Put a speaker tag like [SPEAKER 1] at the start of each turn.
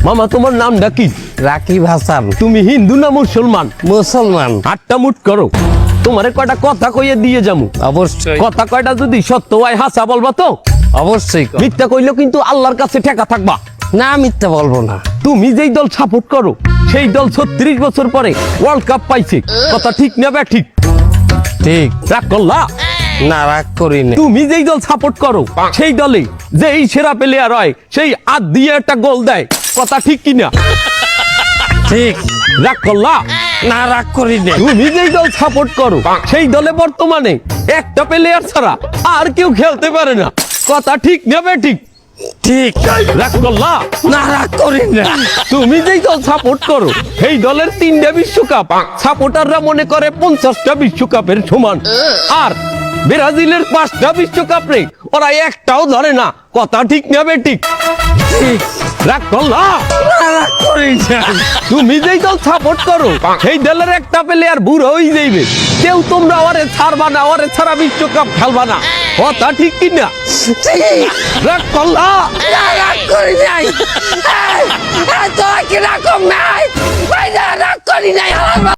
[SPEAKER 1] মামা তোমার নামটা কি?
[SPEAKER 2] রাকিব হাসান।
[SPEAKER 1] তুমি হিন্দু না মুসলমান?
[SPEAKER 2] মুসলমান।
[SPEAKER 1] আটটা মুট করো, তোমারে কয়টা কথা কইয়ে দিয়ে যামু।
[SPEAKER 2] অবশ্যই
[SPEAKER 1] কথা কয়টা যদি সত্য হয় হাসা বলবা তো?
[SPEAKER 2] অবশ্যই।
[SPEAKER 1] মিথ্যা কইলেও কিন্তু আল্লাহর কাছে ঠেকা থাকবা।
[SPEAKER 2] না মিথ্যা বলবো না।
[SPEAKER 1] তুমি যেই দল সাপোর্ট করো সেই দল 36 বছর পরে ওয়ার্ল্ড কাপ পাইছে, কথা ঠিক না বে ঠিক?
[SPEAKER 2] ঠিক।
[SPEAKER 1] রাগ করলা?
[SPEAKER 2] না রাগ করি না।
[SPEAKER 1] তুমি যেই দল সাপোর্ট করো সেই দলে যেই সেরা প্লেয়ার হয় সেই আদ দিয়ে একটা গোল দেয়, কথা ঠিক কিনা?
[SPEAKER 2] ঠিক।
[SPEAKER 1] রাগ করলা?
[SPEAKER 2] না রাগ করি না।
[SPEAKER 1] তুমি যেই দল সাপোর্ট করো সেই দলে বর্তমানে একটা প্লেয়ার ছাড়া আর কেউ খেলতে পারে না, কথা ঠিক না বে ঠিক?
[SPEAKER 2] ঠিক।
[SPEAKER 1] রাগ করলা?
[SPEAKER 2] না রাগ করি না।
[SPEAKER 1] তুমি যেই দল সাপোর্ট করো সেই দলের 3টা বিশ্বকাপ সাপোর্টাররা মনে করে 50টা বিশ্বকাপের সমান, আর ব্রাজিলের 5টা বিশ্বকাপ রে ওরা একটাও ধরে না, কথা ঠিক না বে ঠিক?
[SPEAKER 2] ঠিক।
[SPEAKER 1] রাগ করলা?
[SPEAKER 2] না রাগ করি না।
[SPEAKER 1] তুমি যেই দল সাপোর্ট করো সেই দলের একটা প্লেয়ার বুড়ো হয়ে যাইবে, কেউ তোমরা ওরে ছাড়বা না, ওরে ছাড়া বিশ্বকাপ খেলবা না, কথা ঠিক কিনা?
[SPEAKER 2] ঠিক।
[SPEAKER 1] রাগ করলা?
[SPEAKER 2] না রাগ করি নাই। এই, এই, তোরা কি রাগ নাই? ভাই না রাগ করি নাই।